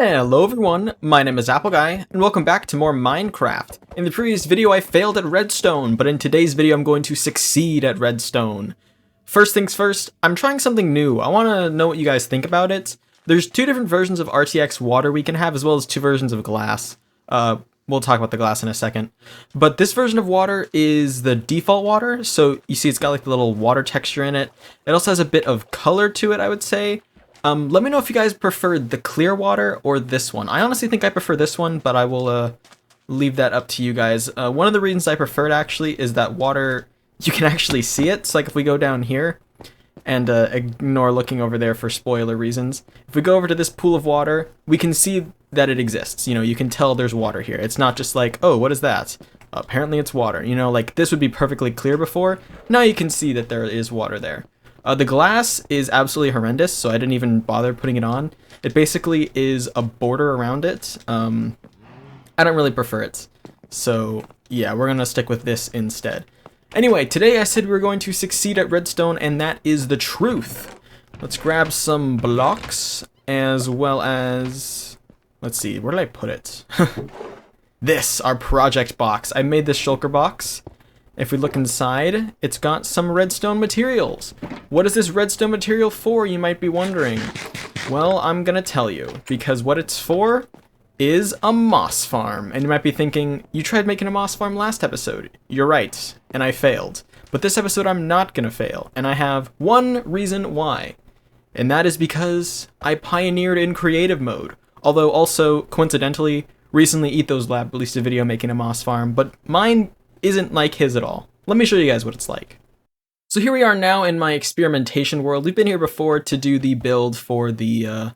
Hello everyone, my name is Apple Guy, and welcome back to more Minecraft. In the previous video I failed at Redstone, but in today's video I'm going to succeed at Redstone. First things first, I'm trying something new. I want to know what you guys think about it. There's two different versions of RTX water we can have, as well as two versions of glass. We'll talk about the glass in a second. But this version of water is the default water, so you see it's got like the little water texture in it. It also has a bit of color to it, I would say. Let me know if you guys prefer the clear water or this one. I honestly think I prefer this one, but I will leave that up to you guys. One of the reasons I prefer it actually is that water, you can actually see it. So like if we go down here and ignore looking over there for spoiler reasons. If we go over to this pool of water, we can see that it exists. You know, you can tell there's water here. It's not just like, oh, what is that? Apparently it's water. You know, like this would be perfectly clear before. Now you can see that there is water there. The glass is absolutely horrendous, so I didn't even bother putting it on. It basically is a border around it. I don't really prefer it. So yeah, we're gonna stick with this instead. Anyway, today I said we were going to succeed at Redstone, and that is the truth. Let's grab some blocks, as well as... Let's see, where did I put it? This, our project box. I made this shulker box. If we look inside, it's got some redstone materials. What is this redstone material for, you might be wondering? Well, I'm gonna tell you, because what it's for is a moss farm. And you might be thinking, you tried making a moss farm last episode. You're right, and I failed. But this episode I'm not gonna fail, and I have one reason why. And that is because I pioneered in creative mode. Although also, coincidentally, recently EthosLab released a video making a moss farm, but mine isn't like his at all. Let me show you guys what it's like. So here we are now in my experimentation world. We've been here before to do the build for the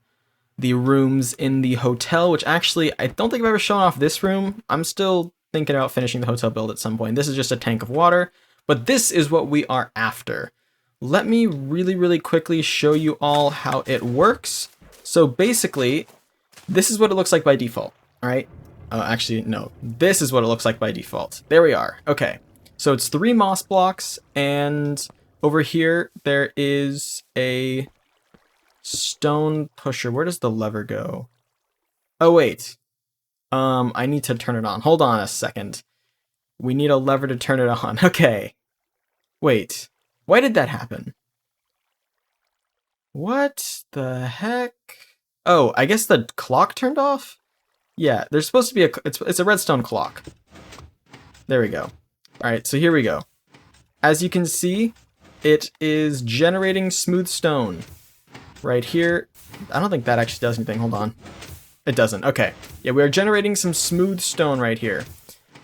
rooms in the hotel, which actually, I don't think I've ever shown off this room. I'm still thinking about finishing the hotel build at some point. This is just a tank of water, but this is what we are after. Let me really quickly show you all how it works. So basically, this is what it looks like by default, all right? Actually, no. This is what it looks like by default. There we are. Okay. So it's 3 moss blocks, and over here there is a stone pusher. Where does the lever go? Oh, wait. I need to turn it on. Hold on a second. We need a lever to turn it on. Okay. Wait. Why did that happen? What the heck? Oh, I guess the clock turned off? Yeah, there's supposed to be it's a redstone clock. There we go. Alright, so here we go. As you can see, it is generating smooth stone. Right here. I don't think that actually does anything. Hold on. It doesn't. Okay. Yeah, we are generating some smooth stone right here.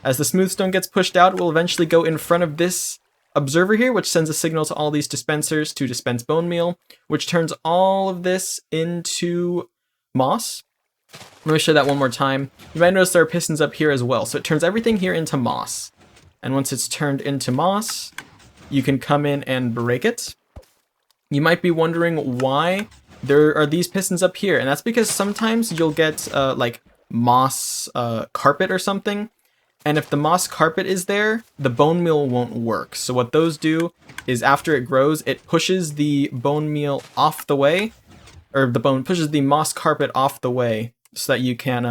As the smooth stone gets pushed out, it will eventually go in front of this observer here, which sends a signal to all these dispensers to dispense bone meal, which turns all of this into moss. Let me show that one more time. You might notice there are pistons up here as well. So it turns everything here into moss. And once it's turned into moss, you can come in and break it. You might be wondering why there are these pistons up here. And that's because sometimes you'll get like moss carpet or something. And if the moss carpet is there, the bone meal won't work. So what those do is after it grows, it pushes the bone meal off the way. Or pushes the moss carpet off the way, so that you can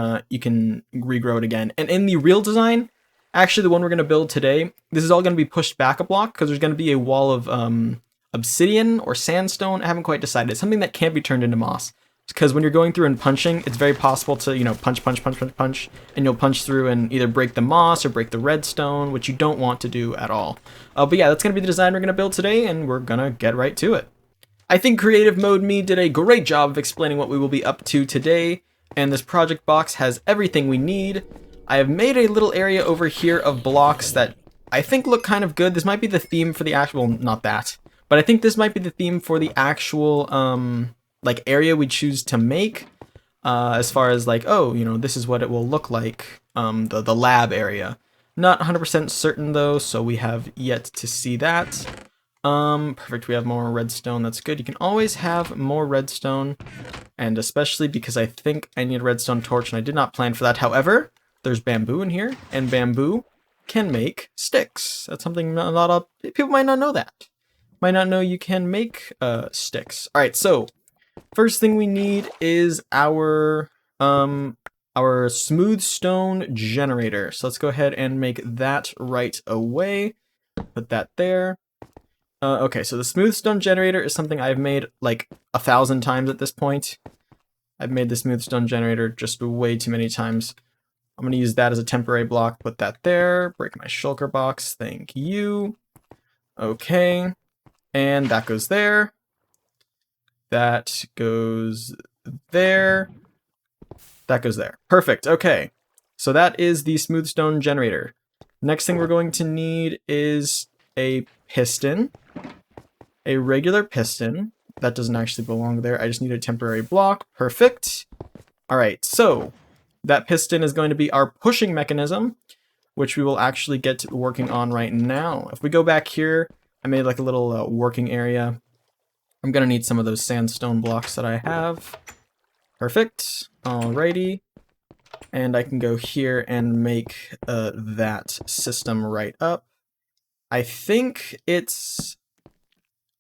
regrow it again. And in the real design, actually the one we're going to build today, this is all going to be pushed back a block because there's going to be a wall of obsidian or sandstone. I haven't quite decided. It's something that can't be turned into moss. Because when you're going through and punching, it's very possible to, you know, punch, and you'll punch through and either break the moss or break the redstone, which you don't want to do at all. But yeah, that's going to be the design we're going to build today, and we're going to get right to it. I think Creative Mode Me did a great job of explaining what we will be up to today, and this project box has everything we need. I have made a little area over here of blocks that I think look kind of good. This might be the theme for the actual, not that, but I think this might be the theme for the actual, like area we choose to make, as far as like, oh, you know, this is what it will look like, the lab area. Not 100% certain though, so we have yet to see that. Perfect, we have more redstone, that's good. You can always have more redstone, and especially because I think I need a redstone torch, and I did not plan for that. However, there's bamboo in here, and bamboo can make sticks. That's something a lot of people might not know that. Might not know you can make sticks. Alright, so first thing we need is our our smooth stone generator. So let's go ahead and make that right away. Put that there. Okay, so the smooth stone generator is something I've made like 1,000 times at this point. I've made the smooth stone generator just way too many times. I'm going to use that as a temporary block, put that there, break my shulker box, thank you. Okay, and that goes there. That goes there. That goes there. Perfect, okay. So that is the smooth stone generator. Next thing we're going to need is a piston. A regular piston. That doesn't actually belong there. I just need a temporary block. Perfect. Alright, so that piston is going to be our pushing mechanism, which we will actually get to working on right now. If we go back here, I made like a little working area. I'm going to need some of those sandstone blocks that I have. Perfect. Alrighty. And I can go here and make that system right up. I think it's...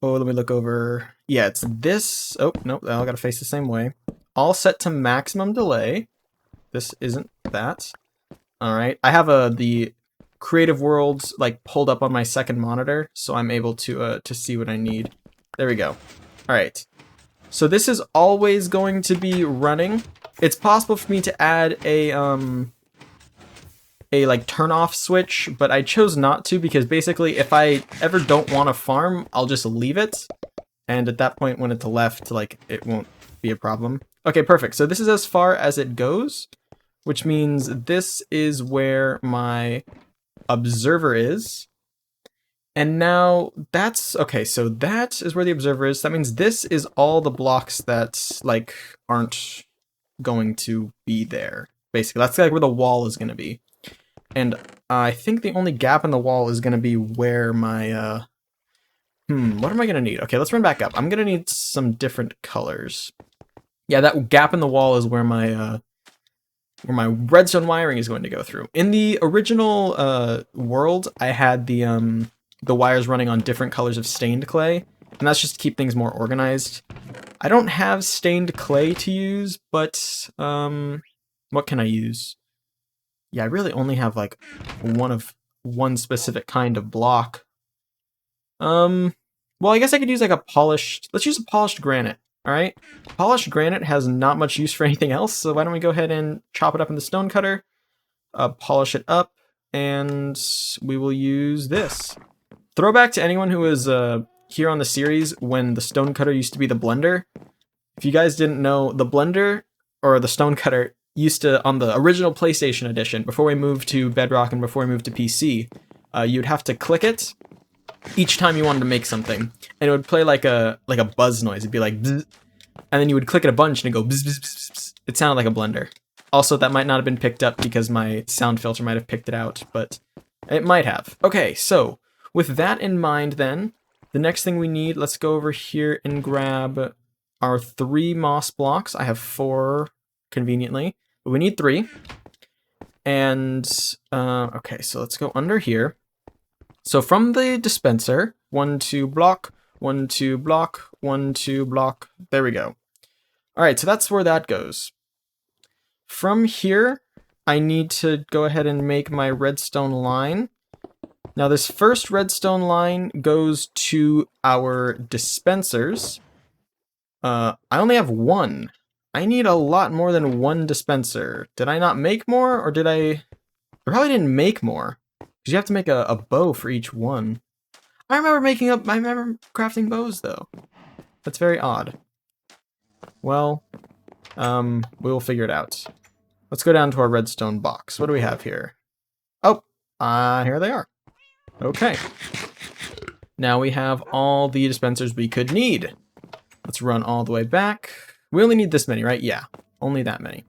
Oh, let me look over. Yeah, it's this. Oh, nope, I gotta face the same way. All set to maximum delay. This isn't that. Alright, I have the Creative Worlds like pulled up on my second monitor, so I'm able to see what I need. There we go. Alright, so this is always going to be running. It's possible for me to add a like turn off switch, but I chose not to because basically if I ever don't want to farm, I'll just leave it. And at that point when it's left, like it won't be a problem. Okay, perfect. So this is as far as it goes, which means this is where my observer is. And now that's okay. So that is where the observer is. That means this is all the blocks that like aren't going to be there. Basically, that's like where the wall is going to be. And I think the only gap in the wall is going to be where my, what am I going to need? Okay, let's run back up. I'm going to need some different colors. Yeah, that gap in the wall is where my redstone wiring is going to go through. In the original world, I had the wires running on different colors of stained clay, and that's just to keep things more organized. I don't have stained clay to use, but what can I use? Yeah, I really only have like one specific kind of block. Well, I guess I could use like a polished, let's use a polished granite, all right? Polished granite has not much use for anything else, so why don't we go ahead and chop it up in the stone cutter, polish it up, and we will use this. Throwback to anyone who was here on the series when the stone cutter used to be the blender. If you guys didn't know, the blender, or the stone cutter, used to, on the original PlayStation edition, before we moved to Bedrock and before we moved to PC, you'd have to click it each time you wanted to make something, and it would play like a buzz noise. It'd be like, bzz, and then you would click it a bunch and it'd go bzz, bzz, bzz, bzz. It sounded like a blender. Also, that might not have been picked up because my sound filter might have picked it out, but it might have. Okay, so with that in mind then, the next thing we need, let's go over here and grab our 3 moss blocks. I have 4 conveniently, but we need 3. And, okay, so let's go under here. So from the dispenser, 1, 2 block, 1, 2 block, 1, 2 block, there we go. All right, so that's where that goes. From here, I need to go ahead and make my redstone line. Now this first redstone line goes to our dispensers. I only have 1. I need a lot more than 1 dispenser. Did I not make more, or did I probably didn't make more. Because you have to make a bow for each one. I remember crafting bows though. That's very odd. Well, we will figure it out. Let's go down to our redstone box. What do we have here? Oh, here they are. Okay. Now we have all the dispensers we could need. Let's run all the way back. We only need this many, right? Yeah, only that many.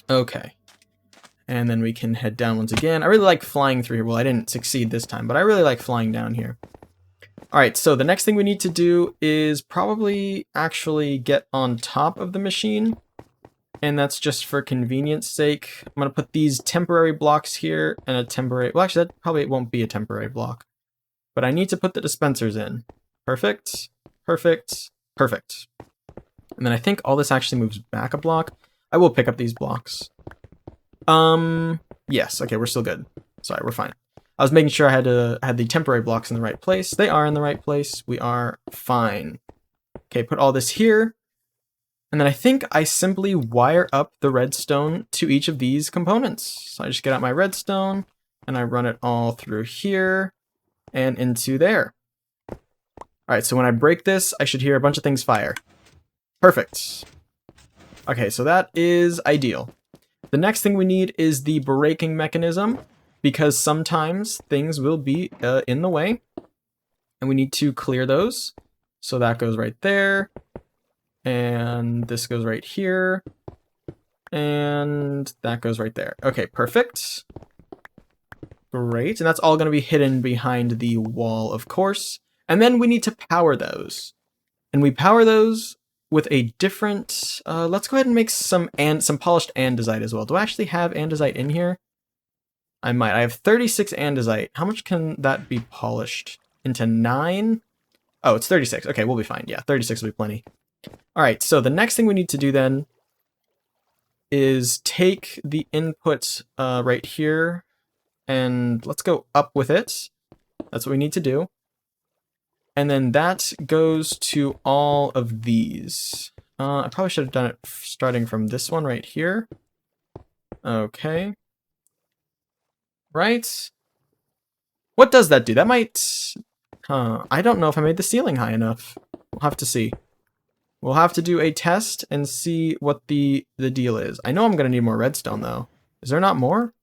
Okay. And then we can head down once again. I really like flying through here. Well, I didn't succeed this time, but I really like flying down here. All right, so the next thing we need to do is probably actually get on top of the machine. And that's just for convenience sake. I'm going to put these temporary blocks here and a temporary... Well, actually, that probably won't be a temporary block. But I need to put the dispensers in. Perfect. Perfect. Perfect. And then I think all this actually moves back a block. I will pick up these blocks. Yes, okay, we're still good. Sorry, we're fine. I was making sure I had the temporary blocks in the right place. They are in the right place. We are fine. Okay, put all this here. And then I think I simply wire up the redstone to each of these components. So I just get out my redstone and I run it all through here and into there. All right, so when I break this, I should hear a bunch of things fire. Perfect. Okay, so that is ideal. The next thing we need is the braking mechanism, because sometimes things will be in the way, and we need to clear those. So that goes right there, and this goes right here, and that goes right there. Okay, perfect. Great, and that's all going to be hidden behind the wall, of course. And then we need to power those. And we power those with a different, let's go ahead and make some polished andesite as well. Do I actually have andesite in here? I might. I have 36 andesite. How much can that be polished? Into 9? Oh, it's 36. Okay, we'll be fine. Yeah, 36 will be plenty. All right, so the next thing we need to do then is take the input right here, and let's go up with it. That's what we need to do. And then that goes to all of these. I probably should have done it starting from this one right here. Okay. Right. What does that do? That might... I don't know if I made the ceiling high enough. We'll have to see. We'll have to do a test and see what the deal is. I know I'm going to need more redstone, though. Is there not more?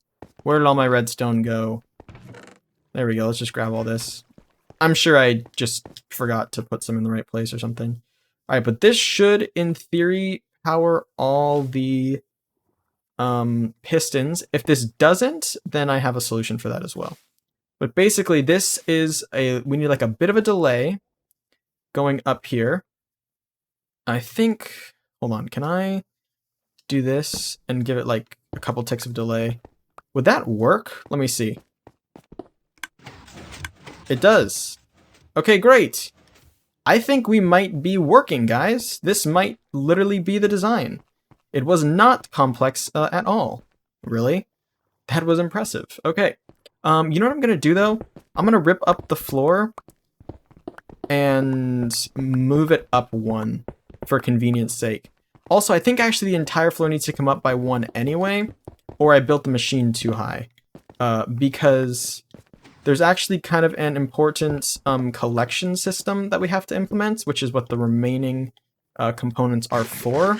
Where did all my redstone go? There we go. Let's just grab all this. I'm sure I just forgot to put some in the right place or something. All right, but this should, in theory, power all the pistons. If this doesn't, then I have a solution for that as well. But basically, this is we need like a bit of a delay going up here. I think, hold on, can I do this and give it like a couple ticks of delay? Would that work? Let me see. It does. Okay, great. I think we might be working, guys. This might literally be the design. It was not complex at all. Really? That was impressive. Okay. You know what I'm going to do, though? I'm going to rip up the floor and move it up 1 for convenience sake. Also, I think actually the entire floor needs to come up by 1 anyway, or I built the machine too high. Because there's actually kind of an important collection system that we have to implement, which is what the remaining components are for.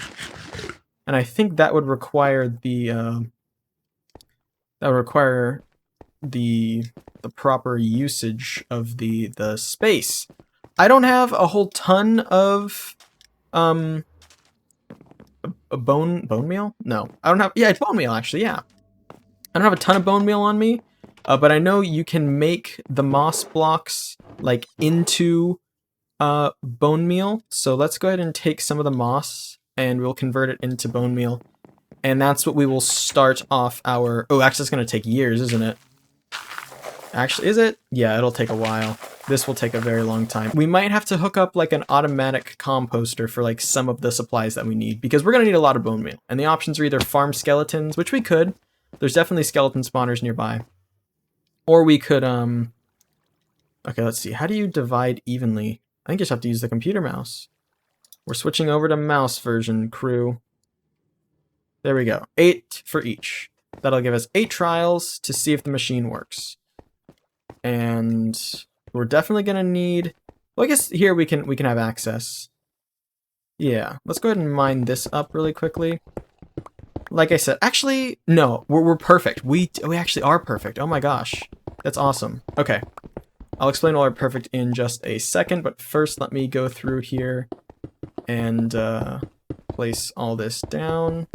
And I think that would require the proper usage of the space. I don't have a whole ton of a bone meal? No, I don't have. Yeah, it's bone meal actually. Yeah, I don't have a ton of bone meal on me, but I know you can make the moss blocks like into bone meal. So let's go ahead and take some of the moss and we'll convert it into bone meal, and that's what we will start off our. Oh, actually, it's gonna take years, isn't it? Actually, is it? Yeah, it'll take a while. This will take a very long time. We might have to hook up like an automatic composter for like some of the supplies that we need, because we're gonna need a lot of bone meal. And the options are either farm skeletons, which we could. There's definitely skeleton spawners nearby. Or we could, okay, let's see. How do you divide evenly? I think you just have to use the computer mouse. We're switching over to mouse version, crew. There we go. 8 for each. That'll give us 8 trials to see if the machine works. And we're definitely gonna need, well, I guess here we can have access. Yeah, let's go ahead and mine this up really quickly. Like I said, actually, no, we're perfect. We actually are perfect. Oh my gosh, that's awesome. Okay, I'll explain why we're perfect in just a second, but first let me go through here and place all this down.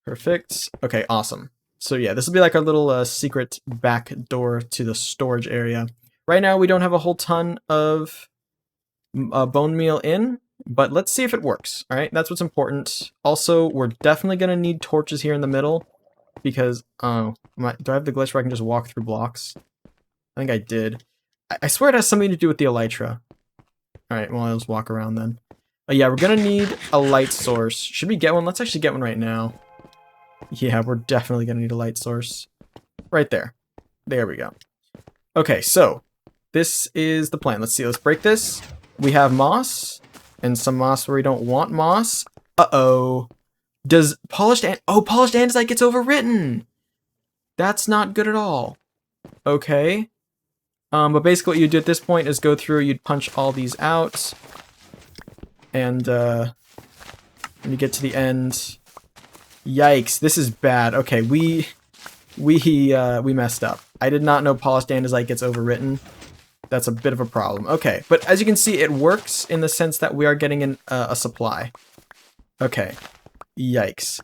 Perfect. Okay, awesome. So yeah, this will be like our little secret back door to the storage area. Right now, we don't have a whole ton of bone meal in, but let's see if it works. All right, that's what's important. Also, we're definitely gonna need torches here in the middle, because do I have the glitch where I can just walk through blocks? I think I did. I swear it has something to do with the elytra. All right, well, I'll just walk around then. Yeah, we're gonna need a light source. Should we get one? Let's actually get one right now. Yeah, we're definitely gonna need a light source. Right there. There we go. Okay, so this is the plan. Let's see, let's break this. We have moss, and some moss where we don't want moss. Uh-oh. Does polished and polished andesite gets overwritten. That's not good at all. Okay. But basically what you do at this point is go through, you'd punch all these out. And when you get to the end, yikes, this is bad. Okay, we messed up. I did not know polished andesite gets overwritten. That's a bit of a problem. Okay, but as you can see, it works in the sense that we are getting a supply. Okay, yikes.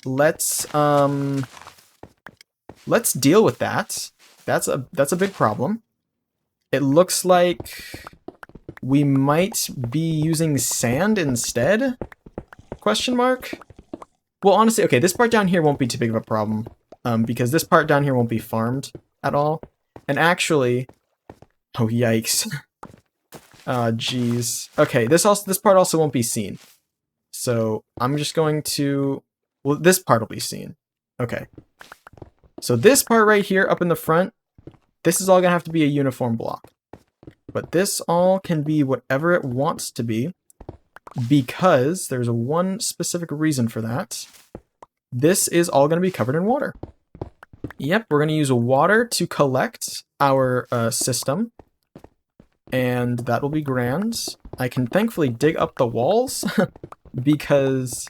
Let's deal with that. That's a big problem. It looks like we might be using sand instead? Question mark? Well, honestly, okay, this part down here won't be too big of a problem, because this part down here won't be farmed at all. And actually, oh yikes. Jeez. Okay, this part also won't be seen. So I'm just going to, well, this part will be seen. Okay. So this part right here up in the front, this is all gonna have to be a uniform block. But this all can be whatever it wants to be, because there's one specific reason for that. This is all going to be covered in water. Yep, we're going to use water to collect our system, and that will be grand. I can thankfully dig up the walls, because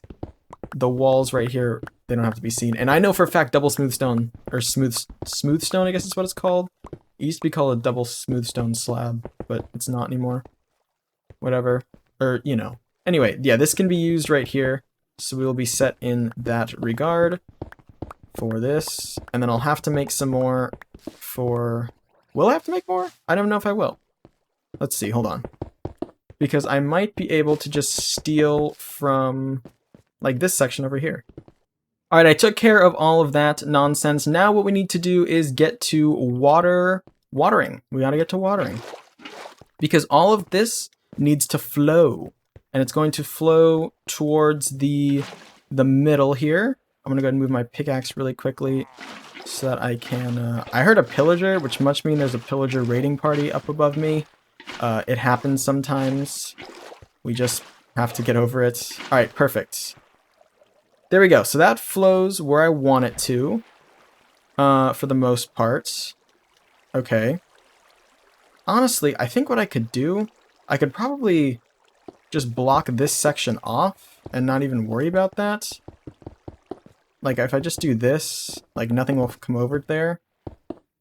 the walls right here, they don't have to be seen. And I know for a fact double smooth stone, or smooth stone, I guess is what it's called. It used to be called a double smooth stone slab, but it's not anymore. Whatever. Or, you know. Anyway, yeah, this can be used right here. So we will be set in that regard for this. And then I'll have to make some more for... Will I have to make more? I don't know if I will. Let's see, hold on. Because I might be able to just steal from, like, this section over here. Alright, I took care of all of that nonsense. Now what we need to do is get to watering. We gotta get to watering. Because all of this needs to flow. And it's going to flow towards the middle here. I'm gonna go ahead and move my pickaxe really quickly so that I can... I heard a pillager, which must mean there's a pillager raiding party up above me. It happens sometimes. We just have to get over it. Alright, perfect. There we go. So that flows where I want it to, for the most part. Okay. Honestly, I think what I could do, I could probably just block this section off and not even worry about that. Like, if I just do this, like, nothing will come over there.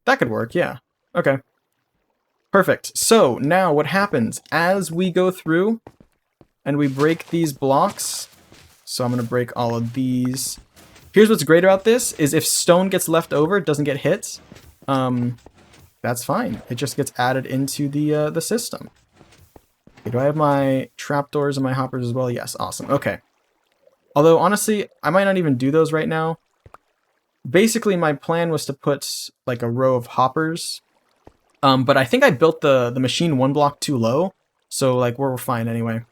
That could work, yeah. Okay. Perfect. So, now what happens as we go through and we break these blocks... So I'm going to break all of these. Here's what's great about this, is if stone gets left over, it doesn't get hit. That's fine. It just gets added into the system. Okay, do I have my trapdoors and my hoppers as well? Yes, awesome. Okay. Although, honestly, I might not even do those right now. Basically, my plan was to put, like, a row of hoppers. But I think I built the machine one block too low. So, like, we're fine anyway.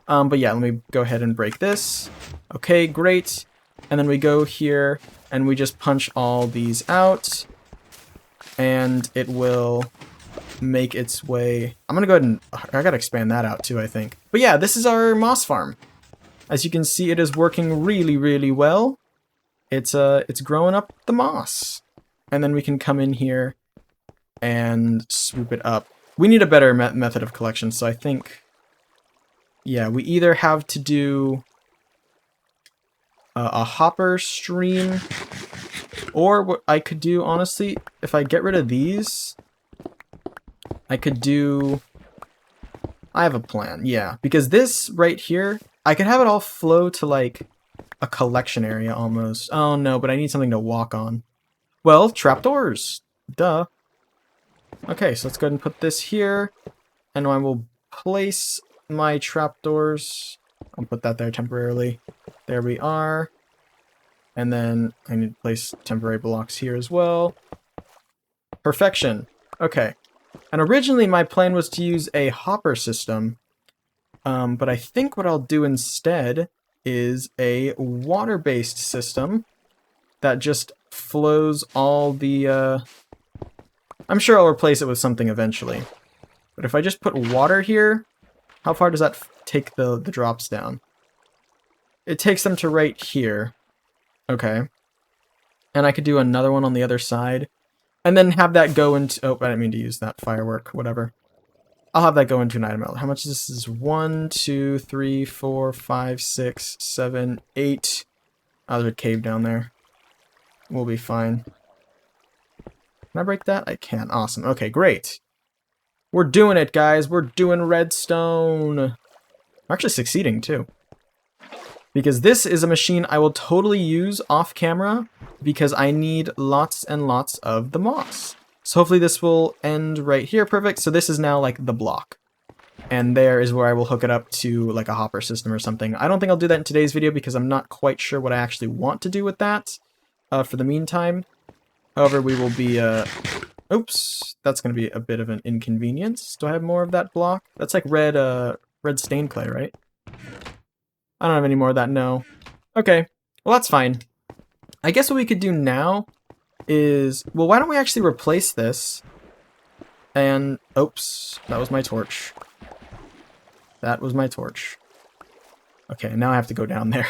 But yeah, let me go ahead and break this. Okay, great. And then we go here and we just punch all these out. And it will make its way... I'm gonna go ahead and... I gotta expand that out too, I think. But yeah, this is our moss farm. As you can see, it is working really, really well. It's growing up the moss. And then we can come in here and swoop it up. We need a better method of collection, so I think... Yeah, we either have to do a hopper stream, or what I could do, honestly, if I get rid of these, I could do... I have a plan, yeah. Because this right here, I could have it all flow to, like, a collection area almost. Oh no, but I need something to walk on. Well, trapdoors. Duh. Okay, so let's go ahead and put this here, and I will place... my trapdoors. I'll put that there temporarily. There we are. And then I need to place temporary blocks here as well. Perfection. Okay. And originally my plan was to use a hopper system. But I think what I'll do instead is a water-based system that just flows all the... I'm sure I'll replace it with something eventually. But if I just put water here, how far does that take the drops down? It takes them to right here. Okay. And I could do another one on the other side. And then have that go into... Oh, I didn't mean to use that firework. Whatever. I'll have that go into an item element. How much is this? Is 1, 2, 3, 4, 5, 6, 7, 8. Oh, there's a cave down there. We'll be fine. Can I break that? I can. Awesome. Okay, great. We're doing it, guys. We're doing redstone. I'm actually succeeding, too. Because this is a machine I will totally use off camera because I need lots and lots of the moss. So hopefully this will end right here. Perfect. So this is now like the block. And there is where I will hook it up to like a hopper system or something. I don't think I'll do that in today's video because I'm not quite sure what I actually want to do with that for the meantime. However, we will be... Oops, that's going to be a bit of an inconvenience. Do I have more of that block? That's like red stained clay, right? I don't have any more of that, no. Okay, well that's fine. I guess what we could do now is... Well, why don't we actually replace this? And... Oops, that was my torch. That was my torch. Okay, now I have to go down there.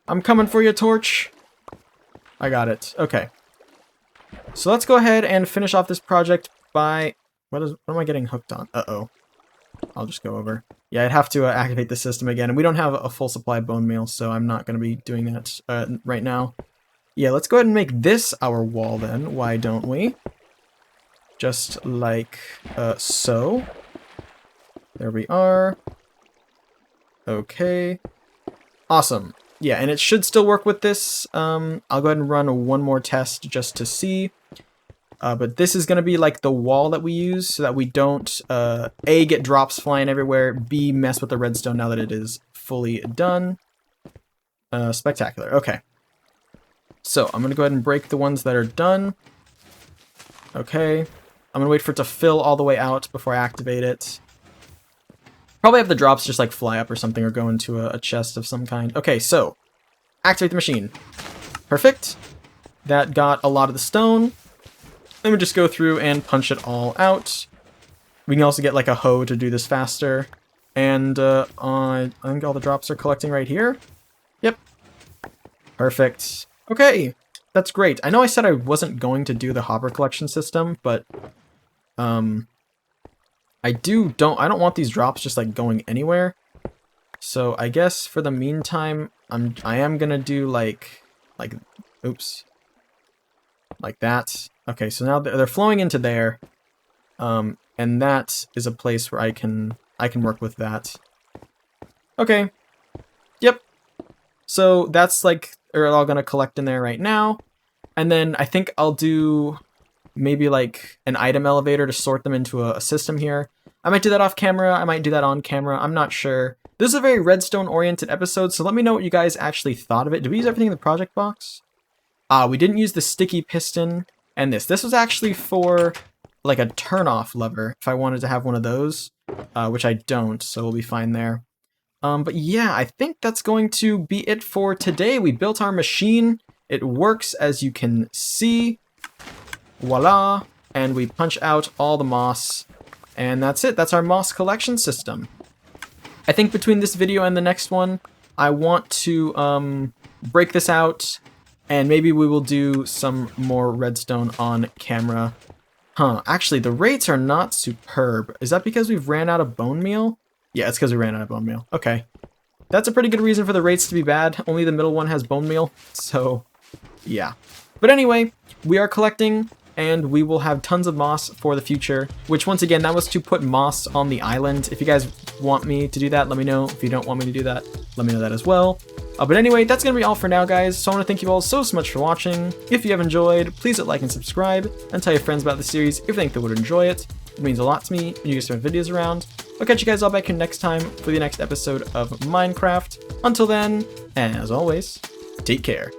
I'm coming for you, torch! I got it. Okay. So let's go ahead and finish off this project by... What am I getting hooked on? Uh-oh. I'll just go over. Yeah, I'd have to activate the system again, and we don't have a full supply of bone meal, so I'm not going to be doing that right now. Yeah, let's go ahead and make this our wall then. Why don't we? Just like so. There we are. Okay. Awesome. Yeah, and it should still work with this. I'll go ahead and run one more test just to see. But this is going to be like the wall that we use so that we don't, A, get drops flying everywhere, B, mess with the redstone now that it is fully done. Spectacular. Okay. So I'm going to go ahead and break the ones that are done. Okay. I'm going to wait for it to fill all the way out before I activate it. Probably have the drops just like fly up or something or go into a chest of some kind. Okay, so activate the machine. Perfect. That got a lot of the stone. Then we just go through and punch it all out. We can also get like a hoe to do this faster. And I think all the drops are collecting right here. Yep. Perfect. Okay, that's great. I know I said I wasn't going to do the hopper collection system, but I don't want these drops just like going anywhere. So I guess for the meantime, I am gonna do like oops. Like that. Okay, so now they're flowing into there. And that is a place where I can work with that. Okay. Yep. So that's like they're all gonna collect in there right now. And then I think I'll do maybe like an item elevator to sort them into a system here. I might do that off camera, I might do that on camera, I'm not sure. This is a very redstone oriented episode, so let me know what you guys actually thought of it. Did we use everything in the project box? We didn't use the sticky piston and this. This was actually for like a turn off lever if I wanted to have one of those, which I don't, so we'll be fine there. But yeah, I think that's going to be it for today. We built our machine. It works, as you can see. Voila. And we punch out all the moss. And that's it. That's our moss collection system. I think between this video and the next one, I want to break this out. And maybe we will do some more redstone on camera. Huh, actually, the rates are not superb. Is that because we've ran out of bone meal? Yeah, it's because we ran out of bone meal. Okay. That's a pretty good reason for the rates to be bad. Only the middle one has bone meal. So, yeah. But anyway, we are collecting, and we will have tons of moss for the future. Which, once again, that was to put moss on the island. If you guys want me to do that, let me know. If you don't want me to do that, let me know that as well. But anyway, that's going to be all for now, guys. So I want to thank you all so much for watching. If you have enjoyed, please hit like and subscribe, and tell your friends about the series if you think they would enjoy it. It means a lot to me, and you can spread videos around. I'll catch you guys all back here next time for the next episode of Minecraft. Until then, and as always, take care.